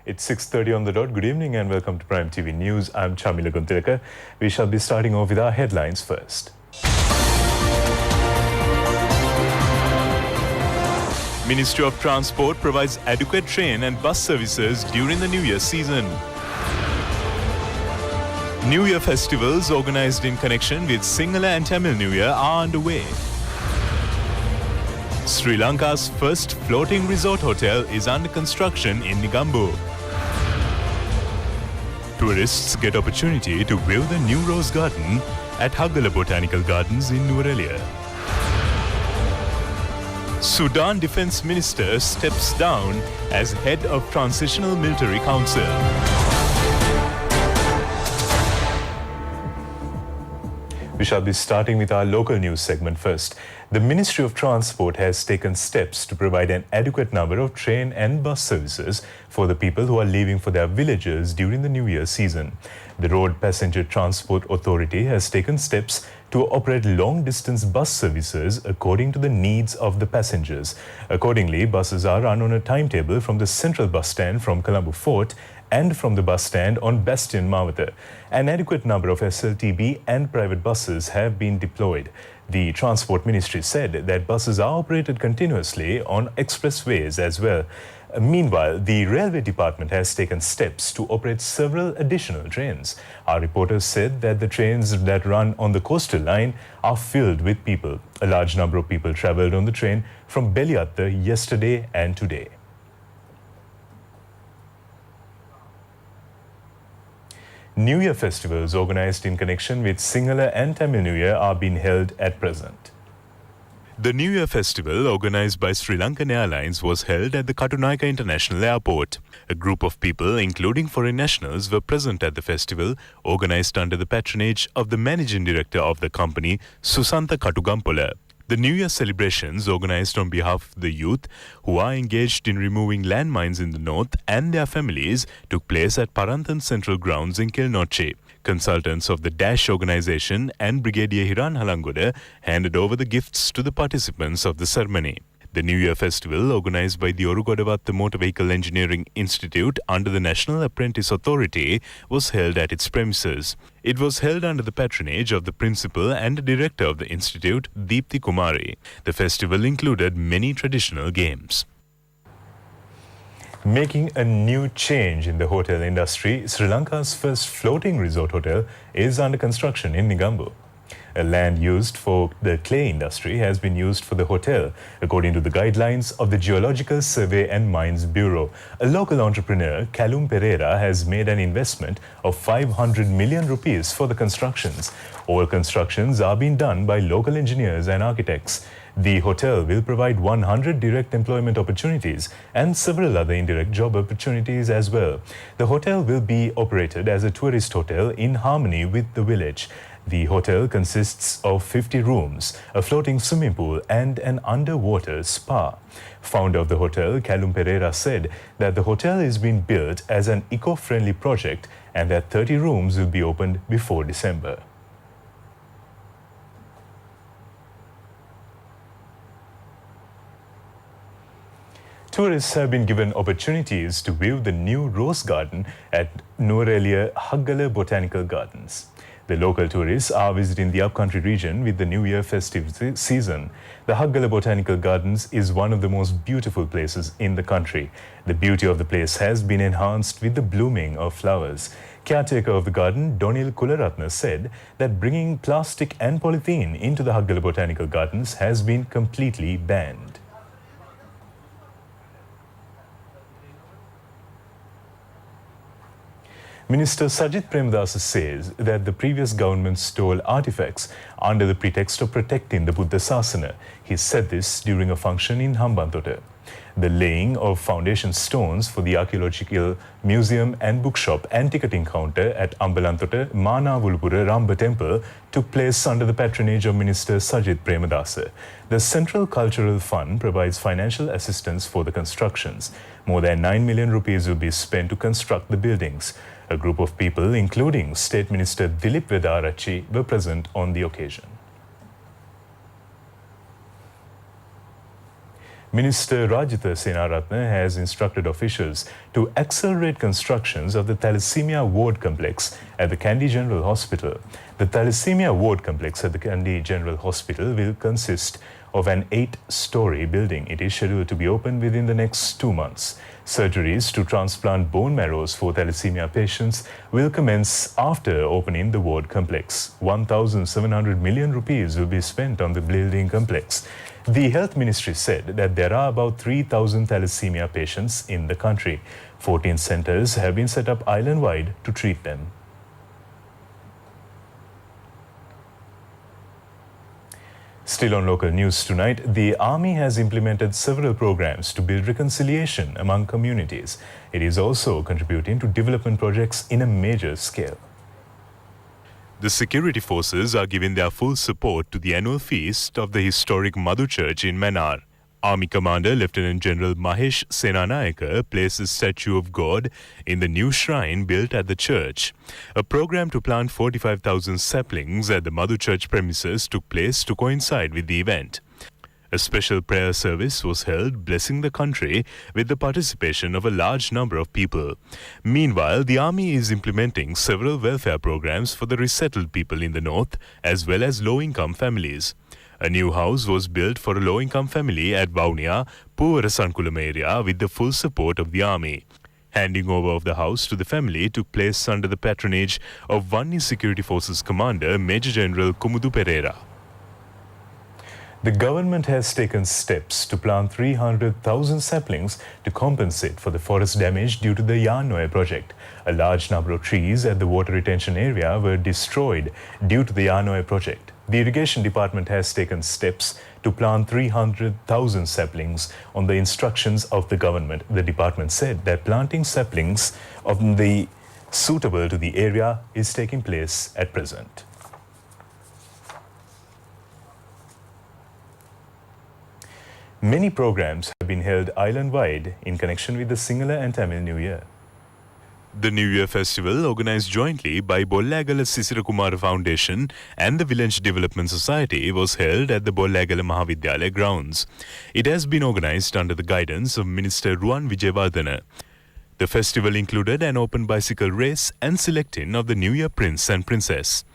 It's 6:30 on the dot. Good evening and welcome to Prime TV News. I'm Chamila Guntilaka. We shall be starting off with our headlines first. Ministry of Transport provides adequate train and bus services during the New Year season. New Year festivals organized in connection with Sinhala and Tamil New Year are underway. Sri Lanka's first floating resort hotel is under construction in Negombo. Tourists get opportunity to view the new rose garden at Haggala Botanical Gardens in Nuwara. Sudan Defense Minister steps down as head of Transitional Military Council. We shall be starting with our local news segment first. The Ministry of Transport has taken steps to provide an adequate number of train and bus services for the people who are leaving for their villages during the New Year season. The Road Passenger Transport Authority has taken steps to operate long-distance bus services according to the needs of the passengers. Accordingly, buses are run on a timetable from the central bus stand from Colombo Fort and from the bus stand on Bastion Mawata. An adequate number of SLTB and private buses have been deployed. The Transport Ministry said that buses are operated continuously on expressways as well. Meanwhile, the Railway Department has taken steps to operate several additional trains. Our reporters said that the trains that run on the coastal line are filled with people. A large number of people travelled on the train from Beliatta yesterday and today. New Year festivals organised in connection with Sinhala and Tamil New Year are being held at present. The New Year festival organised by Sri Lankan Airlines was held at the Katunayaka International Airport. A group of people, including foreign nationals, were present at the festival, organised under the patronage of the managing director of the company, Susantha Katugampola. The New Year celebrations, organised on behalf of the youth who are engaged in removing landmines in the north and their families, took place at Paranthan Central Grounds in Kilnoche. Consultants of the Dash organisation and Brigadier Hiran Halangoda handed over the gifts to the participants of the ceremony. The New Year festival, organised by the Orugodavatta Motor Vehicle Engineering Institute under the National Apprentice Authority, was held at its premises. It was held under the patronage of the principal and director of the institute, Deepthi Kumari. The festival included many traditional games. Making a new change in the hotel industry, Sri Lanka's first floating resort hotel is under construction in Negombo. A land used for the clay industry has been used for the hotel, according to the guidelines of the Geological Survey and Mines Bureau. A local entrepreneur, Callum Pereira, has made an investment of 500 million rupees for the constructions. All constructions are being done by local engineers and architects. The hotel will provide 100 direct employment opportunities and several other indirect job opportunities as well. The hotel will be operated as a tourist hotel in harmony with the village. The hotel consists of 50 rooms, a floating swimming pool and an underwater spa. Founder of the hotel, Callum Pereira, said that the hotel is being built as an eco-friendly project and that 30 rooms will be opened before December. Tourists have been given opportunities to view the new rose garden at Nuwara Haggala Botanical Gardens. The local tourists are visiting the upcountry region with the New Year festive season. The Haggala Botanical Gardens is one of the most beautiful places in the country. The beauty of the place has been enhanced with the blooming of flowers. Caretaker of the garden, Donil Kularatna, said that bringing plastic and polythene into the Haggala Botanical Gardens has been completely banned. Minister Sajith Premadasa says that the previous government stole artifacts under the pretext of protecting the Buddha Sasana. He said this during a function in Hambantota. The laying of foundation stones for the Archaeological Museum and Bookshop and ticketing counter at Ambalantota Manavulpura Ramba Temple took place under the patronage of Minister Sajith Premadasa. The Central Cultural Fund provides financial assistance for the constructions. More than 9 million rupees will be spent to construct the buildings. A group of people, including State Minister Dilip Vedarachi, were present on the occasion. Minister Rajitha Senaratne has instructed officials to accelerate constructions of the Thalassemia Ward Complex at the Kandy General Hospital. The Thalassemia Ward Complex at the Kandy General Hospital will consist of an 8-story building. It is scheduled to be opened within the next 2 months. Surgeries to transplant bone marrows for thalassemia patients will commence after opening the ward complex. 1,700 million rupees will be spent on the building complex. The Health Ministry said that there are about 3,000 thalassemia patients in the country. 14 centers have been set up island-wide to treat them. Still on local news tonight, the Army has implemented several programs to build reconciliation among communities. It is also contributing to development projects in a major scale. The security forces are giving their full support to the annual feast of the historic Madhu Church in Mannar. Army Commander Lieutenant General Mahesh Senanayake placed a statue of God in the new shrine built at the church. A program to plant 45,000 saplings at the Madhu Church premises took place to coincide with the event. A special prayer service was held blessing the country with the participation of a large number of people. Meanwhile, the Army is implementing several welfare programs for the resettled people in the north as well as low-income families. A new house was built for a low-income family at Vaunia, Puvarasankulam area with the full support of the Army. Handing over of the house to the family took place under the patronage of Vanni Security Forces Commander Major General Kumudu Pereira. The government has taken steps to plant 300,000 saplings to compensate for the forest damage due to the Yarnoe project. A large number of trees at the water retention area were destroyed due to the Yarnoe project. The Irrigation Department has taken steps to plant 300,000 saplings on the instructions of the government. The department said that planting saplings of the suitable to the area is taking place at present. Many programs have been held island-wide in connection with the Sinhala and Tamil New Year. The New Year festival, organized jointly by Bollagala Sisirakumara Foundation and the Village Development Society, was held at the Bollagala Mahavidyalaya grounds. It has been organized under the guidance of Minister Ruwan Wijewardena. The festival included an open bicycle race and selecting of the New Year Prince and Princess.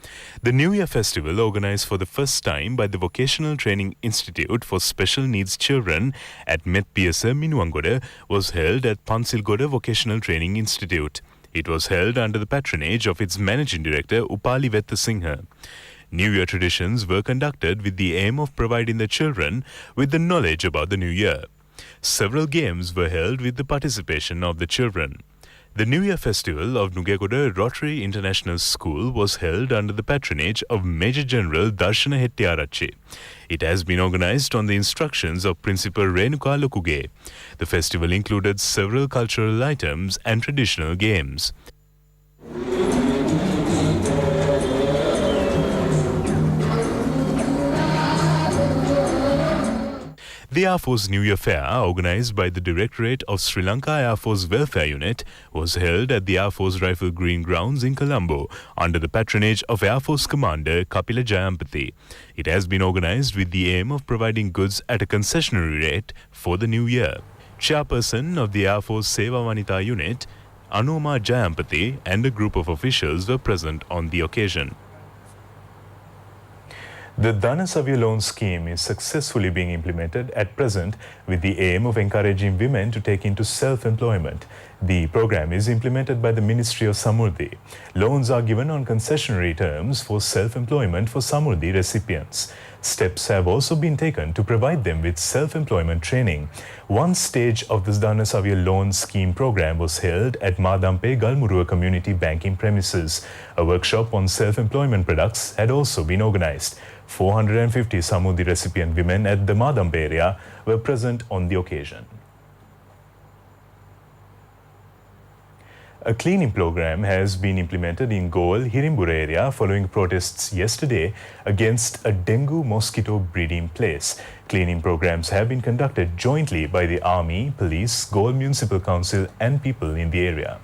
The New Year festival, organized for the first time by the Vocational Training Institute for Special Needs Children at Met-Piyasa, Minuwangoda, was held at Pansilgoda Vocational Training Institute. It was held under the patronage of its Managing Director, Upali Vettasinghe. New Year traditions were conducted with the aim of providing the children with the knowledge about the New Year. Several games were held with the participation of the children. The New Year festival of Nugegoda Rotary International School was held under the patronage of Major General Darshana Hettiarachchi. It has been organized on the instructions of Principal Renuka Lokuge. The festival included several cultural items and traditional games. The Air Force New Year Fair, organized by the Directorate of Sri Lanka Air Force Welfare Unit, was held at the Air Force Rifle Green Grounds in Colombo under the patronage of Air Force Commander Kapila Jayampathy. It has been organized with the aim of providing goods at a concessionary rate for the new year. Chairperson of the Air Force Seva Vanita Unit, Anoma Jayampathy, and a group of officials were present on the occasion. The Dhanasavya loan scheme is successfully being implemented at present with the aim of encouraging women to take into self-employment. The program is implemented by the Ministry of Samurdhi. Loans are given on concessionary terms for self-employment for Samurdhi recipients. Steps have also been taken to provide them with self-employment training. One stage of this Dhanasavya loan scheme program was held at Madampe Galmurua Community Banking premises. A workshop on self-employment products had also been organized. 450 Samurdhi recipient women at the Madampe area were present on the occasion. A cleaning program has been implemented in Goal, Hirimbura area following protests yesterday against a dengue mosquito breeding place. Cleaning programs have been conducted jointly by the Army, Police, Goal Municipal Council and people in the area.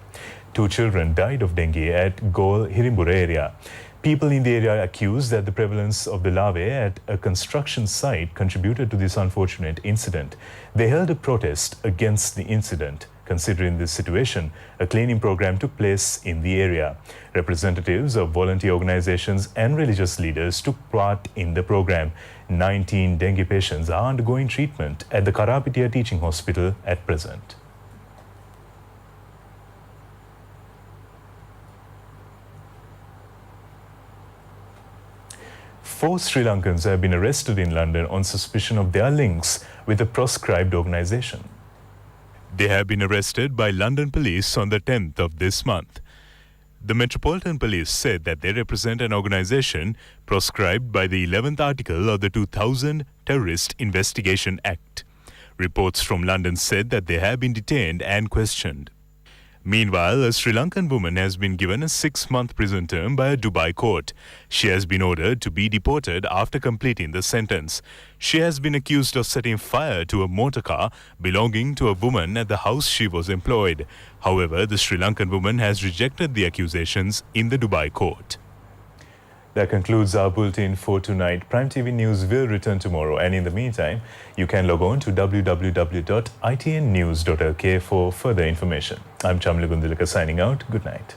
2 children died of dengue at Goal, Hirimbura area. People in the area accused that the prevalence of the larvae at a construction site contributed to this unfortunate incident. They held a protest against the incident. Considering this situation, a cleaning program took place in the area. Representatives of volunteer organizations and religious leaders took part in the program. 19 dengue patients are undergoing treatment at the Karapitia Teaching Hospital at present. Four Sri Lankans have been arrested in London on suspicion of their links with a proscribed organization. They have been arrested by London police on the 10th of this month. The Metropolitan Police said that they represent an organization proscribed by the 11th article of the 2000 Terrorist Investigation Act. Reports from London said that they have been detained and questioned. Meanwhile, a Sri Lankan woman has been given a 6-month prison term by a Dubai court. She has been ordered to be deported after completing the sentence. She has been accused of setting fire to a motor car belonging to a woman at the house she was employed. However, the Sri Lankan woman has rejected the accusations in the Dubai court. That concludes our bulletin for tonight. Prime TV News will return tomorrow, and in the meantime, you can log on to www.itnnews.lk for further information. I'm Chamla Gundilaka signing out. Good night.